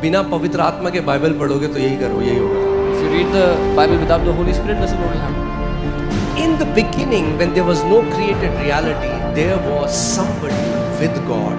बिना पवित्र आत्मा के बाइबल पढ़ोगे तो यही करो, यही होगा. If you read the Bible without the Holy Spirit, this is what will happen. In the beginning, when there was no created reality, there was somebody with God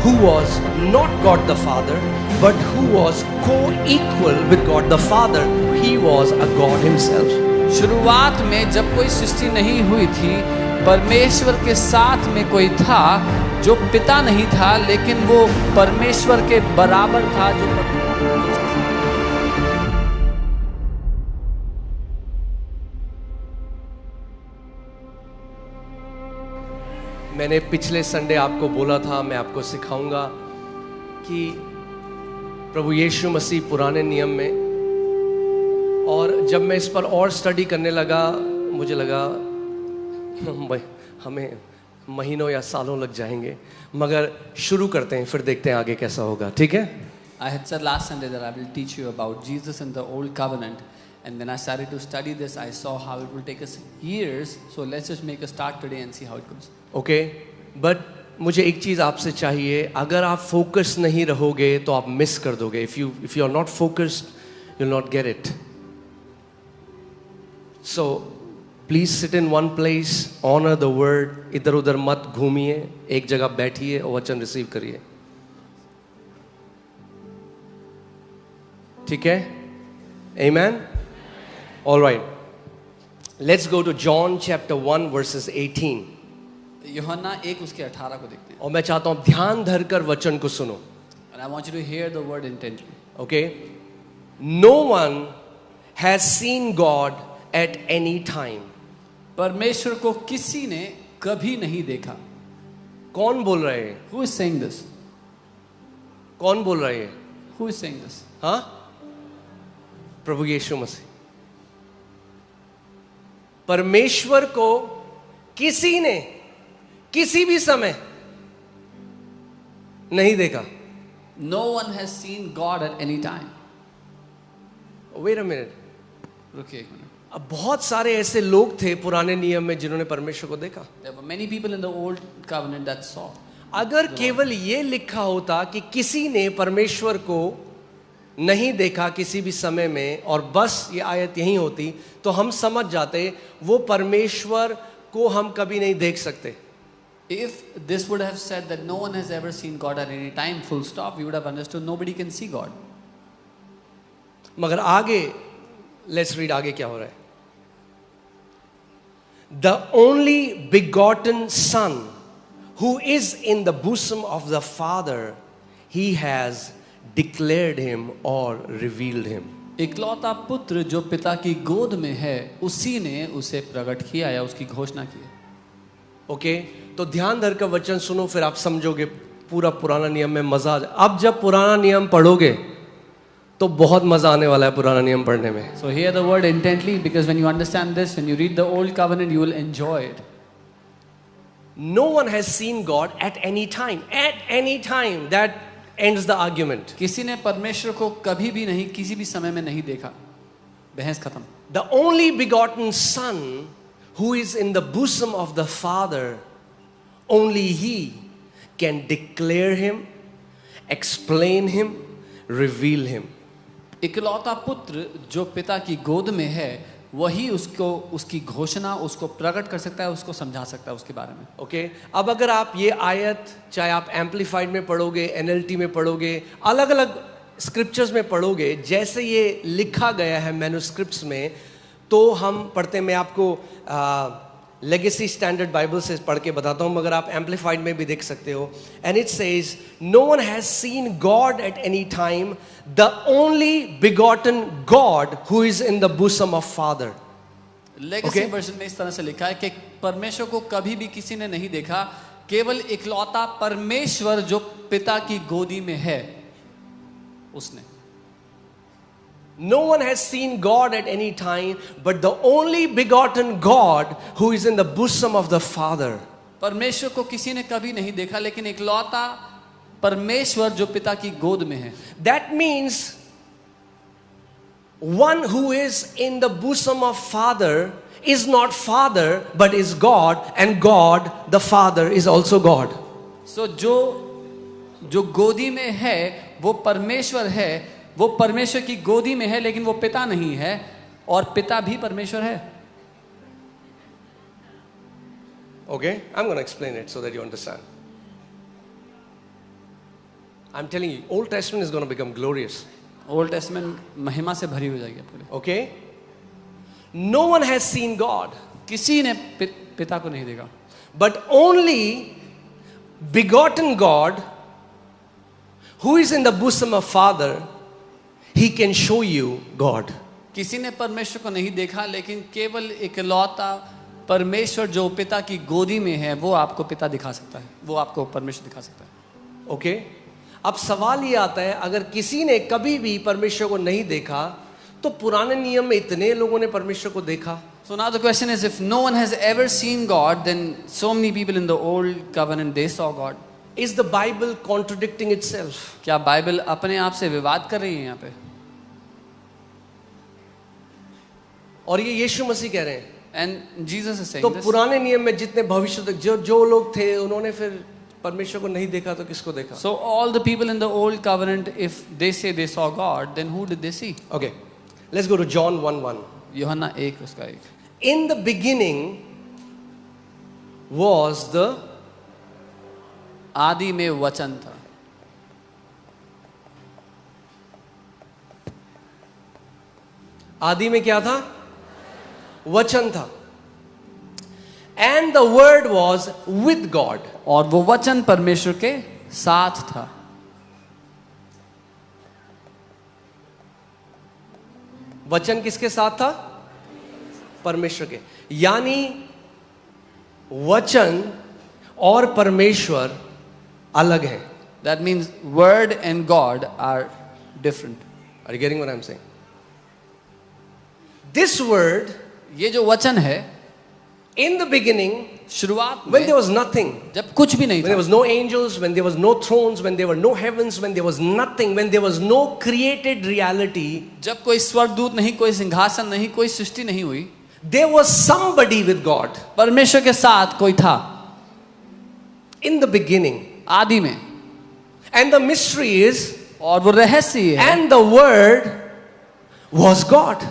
who was not God the Father, but who was co-equal with God the Father. He was a God himself. शुरुआत में जब कोई सृष्टि नहीं हुई थी, परमेश्वर के साथ में कोई था जो पिता नहीं था, लेकिन वो परमेश्वर के बराबर था. जो मैंने पिछले संडे आपको बोला था, मैं आपको सिखाऊंगा कि प्रभु यीशु मसीह पुराने नियम में, और जब मैं इस पर और स्टडी करने लगा, मुझे लगा हमें महीनों या सालों लग जाएंगे, मगर शुरू करते हैं, फिर देखते हैं आगे कैसा होगा. ठीक है? I had said last Sunday that I will teach you about Jesus and the Old Covenant, and when I started to study this, I saw how it will take us years. So let's just make a start today and see how it goes. Okay, but मुझे एक चीज़ आपसे चाहिए. अगर आप focus नहीं रहोगे तो आप मिस कर दोगे. If you are not focused, you will not get it. So please sit in one place, honour the word. इधर उधर मत घूमिए, एक जगह बैठिए और वचन रिसीव करिए. ठीक है? Amen. Alright, let's go to John chapter 1 verses 18. यूहन्ना 1 उसके 18 को देखते हैं. और मैं चाहता हूं ध्यान धरकर वचन को सुनो. And I want you to hear the word intently. Okay? No one has seen God at any time. परमेश्वर को किसी ने कभी नहीं देखा. कौन बोल रहे हैं? Who is saying this? कौन बोल रहे हैं? Who is saying this? हाँ? प्रभु यीशु मसीह. परमेश्वर को किसी ने किसी भी समय नहीं देखा. No one has seen God at any time. Wait a minute. रुकिए एक मिनट. अब बहुत सारे ऐसे लोग थे पुराने नियम में जिन्होंने परमेश्वर को देखा. There were many people in the old covenant that saw. अगर केवल ये लिखा होता कि किसी ने परमेश्वर को नहीं देखा किसी भी समय में, और बस ये आयत यही होती, तो हम समझ जाते वो परमेश्वर को हम कभी नहीं देख सकते. If this would have said that no one has ever seen God at any time, full stop, we would have understood nobody can see God. मगर आगे लेट्स रीड, आगे क्या हो रहा है. The only begotten Son who is in the bosom of the Father, he has declared him or revealed him. इकलौता पुत्र जो पिता की गोद में है, उसी ने उसे प्रकट किया या उसकी घोषणा की. ओके, तो ध्यान धरकर वचन सुनो, फिर आप समझोगे पूरा पुराना नियम में मजा. अब जब पुराना नियम पढ़ोगे तो बहुत मजा आने वाला है पुराना नियम पढ़ने में. So hear the word intently, because when you understand this, when you read the old covenant, you will enjoy it. No one has seen God at any time. At any time. That ends the argument. किसी ने परमेश्वर को कभी भी नहीं, किसी भी समय में नहीं देखा. बहस खत्म. The only begotten Son who is in the bosom of the Father, only he can declare him, explain him, reveal him. इकलौता पुत्र जो पिता की गोद में है, वही उसको, उसकी घोषणा, उसको प्रकट कर सकता है, उसको समझा सकता है उसके बारे में. ओके, अब अगर आप ये आयत चाहे आप एम्पलीफाइड में पढ़ोगे, NLT में पढ़ोगे, अलग अलग स्क्रिप्चर्स में पढ़ोगे, जैसे ये लिखा गया है मैन्युस्क्रिप्ट्स में, तो हम पढ़ते. मैं आपको लेगेसी स्टैंडर्ड बाइबल से पढ़ के बताता हूँ, मगर आप एम्पलीफाइड में भी देख सकते हो. And it says, no one has seen God at any time, the only begotten God who is in the bosom of father. Legacy version में इस तरह से लिखा है कि परमेश्वर को कभी भी किसी ने नहीं देखा, केवल इकलौता परमेश्वर जो पिता की गोदी में है, उसने. No one has seen God at any time, but the only begotten God who is in the bosom of the Father. परमेश्वर को किसी ने कभी नहीं देखा, लेकिन इकलौता परमेश्वर जो पिता की गोद में है. That means one who is in the bosom of Father is not Father but is God, and God the Father is also God. So जो गोदी में है वो परमेश्वर है, वो परमेश्वर की गोदी में है, लेकिन वो पिता नहीं है, और पिता भी परमेश्वर है। Okay, I'm going to explain it so that you understand. I'm telling you, Old Testament is going to become glorious. Old testament महिमा से भरी हो जाएगी पूरी। Okay? No one has seen God, किसी ने पिता को नहीं देखा, but only begotten God, who is in the bosom of Father, He can show you God. किसी ने परमेश्वर को नहीं देखा, लेकिन केवल इकलौता परमेश्वर जो पिता की गोदी में है वो आपको पिता दिखा सकता है, वो आपको परमेश्वर दिखा सकता है। ओके, अब सवाल ये आता है, अगर किसी ने कभी भी परमेश्वर को नहीं देखा तो पुराने नियम में इतने लोगों ने परमेश्वर को देखा। So now the question is, if no one has ever seen God, then so many people in the old covenant they saw God. Is the Bible contradicting itself? क्या बाइबल अपने आप से विवाद कर रही है यहाँ पे? और ये यीशु मसीह कह रहे हैं। And Jesus is saying तो this. पुराने नियम में जितने भविष्य जो लोग थे उन्होंने फिर परमेश्वर को नहीं देखा तो किसको देखा? So all the people in the old covenant, if they say they saw God, then who did they see? Okay, let's go to John 1:1. यूहन्ना 1 उसका 1। In the beginning was the आदि में वचन था। आदि में क्या था? वचन था। And the word was with God. और वो वचन परमेश्वर के साथ था। वचन किसके साथ था? परमेश्वर के। यानी वचन और परमेश्वर अलग हैं। That means word and God are different. Are you getting what I'm saying? This word, ये जो वचन है, in the beginning, शुरुआत when there में was nothing, जब कुछ भी नहीं when there था, was no angels, when there was no thrones, when there were no heavens, when there was nothing, when there was no created reality, जब कोई स्वर्गदूत नहीं, कोई सिंहासन नहीं, कोई सृष्टि नहीं हुई, there was somebody with God. परमेश्वर के साथ कोई था In the beginning. आदि में। And the mystery is, और वो रहस्य ये है, and the word was God.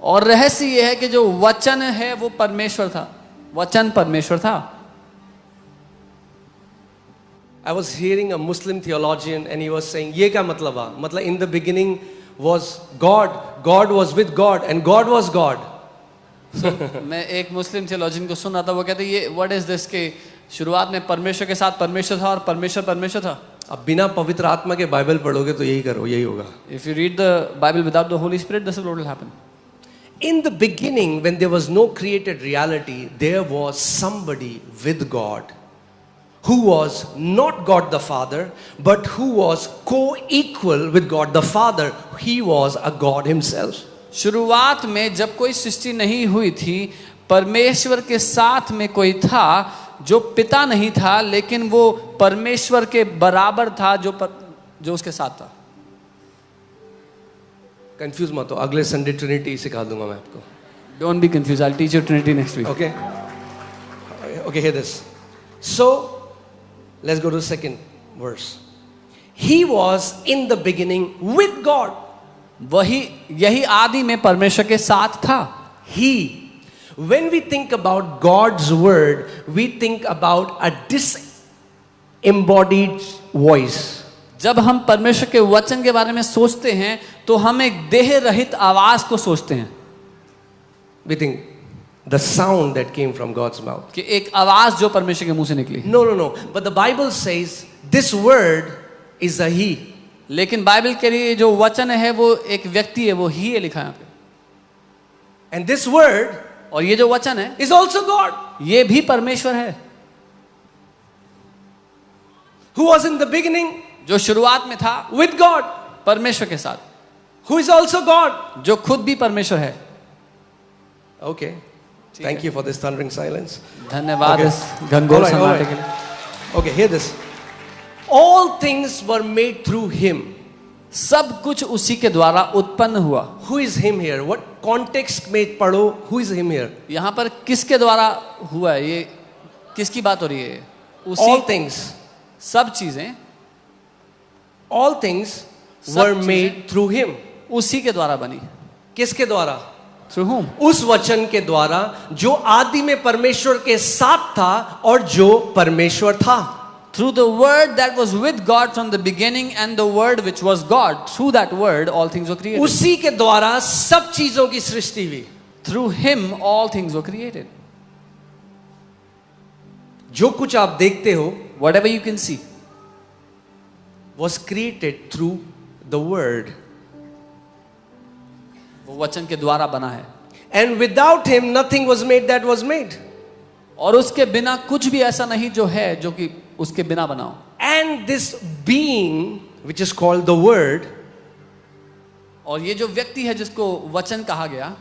और रहस्य ये है कि जो वचन है वो परमेश्वर था, वचन परमेश्वर था। I was hearing a Muslim theologian and he was saying, ये क्या मतलब है? मतलब in the beginning was God, God was with God and God was God. मैं एक मुस्लिम थियोलॉजियन को सुन रहा था, वो कहते ये व्हाट इज दिस के शुरुआत में परमेश्वर के साथ परमेश्वर था और परमेश्वर परमेश्वर था। अब बिना पवित्र आत्मा के बाइबल पढ़ोगे तो यही करो, यही होगा। If you read the Bible without the Holy Spirit, this is what will happen. In the beginning, when there was no created reality, there was somebody with God who was not God the Father, but who was co-equal with God the Father. He was a God himself. शुरुआत में जब कोई सृष्टि नहीं हुई थी, परमेश्वर के साथ में कोई था जो पिता नहीं था, लेकिन वो परमेश्वर के बराबर था जो उसके साथ था। कंफ्यूज मत हो, अगले संडे ट्रिनिटी सिखा दूंगा मैं आपको। Don't be confused. I'll teach you Trinity next week. Okay? Okay, hear this. So, let's go to the second verse. He was in the beginning with God. यही आदि में परमेश्वर के साथ था। He. When we think about God's word, we think about a disembodied voice. जब हम परमेश्वर के वचन के बारे में सोचते हैं तो हम एक देह रहित आवाज को सोचते हैं। We think the sound that came from God's mouth. कि एक आवाज जो परमेश्वर के मुंह से निकली। No, no, no. But the Bible says this word is a he. लेकिन बाइबल के लिए जो वचन है वो एक व्यक्ति है, वो ही है लिखा है यहाँ पे। And this word, और ये जो वचन है, is also God. ये भी परमेश्वर है, Who was in the beginning जो शुरुआत में था with God. परमेश्वर के साथ, Who is also God. जो खुद भी परमेश्वर है। Okay. Thank you for this thundering silence. धन्यवाद Okay. इस घनघोर All right, all सन्नाटे right. के लिए। Okay, hear this. All things were made through him. सब कुछ उसी के द्वारा उत्पन्न हुआ। Who is him here? What context में पढ़ो? Who is him here? यहाँ पर किसके द्वारा हुआ है? ये किसकी बात हो रही है? All things. सब चीजें, All things were made through him. उसी के द्वारा बनी. किसके द्वारा? Through whom? उस वचन के द्वारा जो आदि में परमेश्वर के साथ था और जो परमेश्वर था. Through the word that was with God from the beginning and the word which was God. Through that word all things were created. उसी के द्वारा सब चीजों की सृष्टि हुई. Through him all things were created. जो कुछ आप देखते हो, Whatever you can see was created through the word. वो वचन के द्वारा बना है. And without him nothing was made that was made. और उसके बिना कुछ भी ऐसा नहीं जो है जो कि उसके बिना बना हो. And this being which is called the word, और ये जो व्यक्ति है जिसको वचन कहा गया,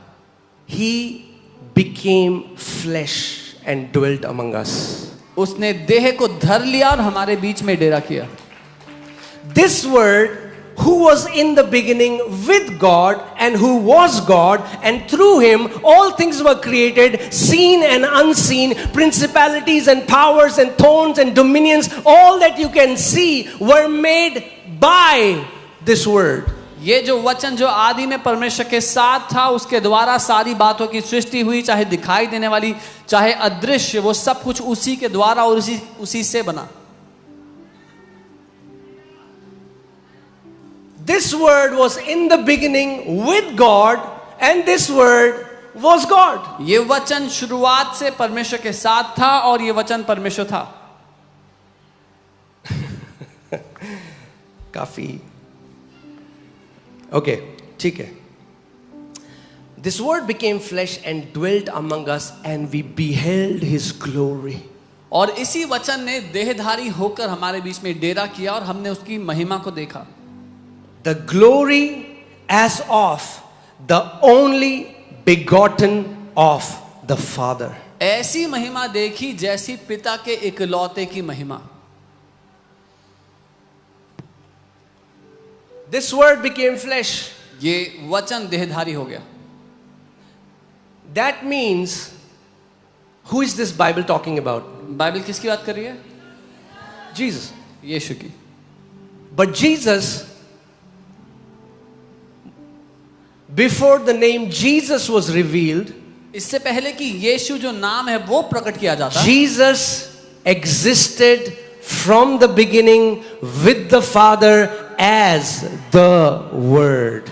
he became flesh and dwelt among us. उसने देह को धर लिया और हमारे बीच में डेरा किया. This word who was in the beginning with God and who was God, and through him all things were created, seen and unseen, principalities and powers and thrones and dominions, all that you can see were made by this word. ये जो वचन जो आदि में परमेश्वर के साथ था, उसके द्वारा सारी बातों की सृष्टि हुई, चाहे दिखाई देने वाली चाहे अदृश्य, वो सब कुछ उसी के द्वारा और उसी से बना. This word was in the beginning with God, and this word was God. ये वचन शुरुआत से परमेश्वर के साथ था और ये वचन परमेश्वर था. काफी ओके, ठीक है. This word became flesh and dwelt among us, and we beheld his glory. और इसी वचन ने देहधारी होकर हमारे बीच में डेरा किया और हमने उसकी महिमा को देखा. The glory as of the only begotten of the Father. ऐसी महिमा देखी जैसी पिता के इकलौते की महिमा. This word became flesh. ये वचन देहधारी हो गया. That means, who is this Bible talking about? Bible किसकी बात कर रही है? Jesus. यीशु की. But Jesus, before the name Jesus was revealed, इससे पहले कि यीशु जो नाम है वो प्रकट किया जाता, Jesus existed from the beginning with the Father as the Word.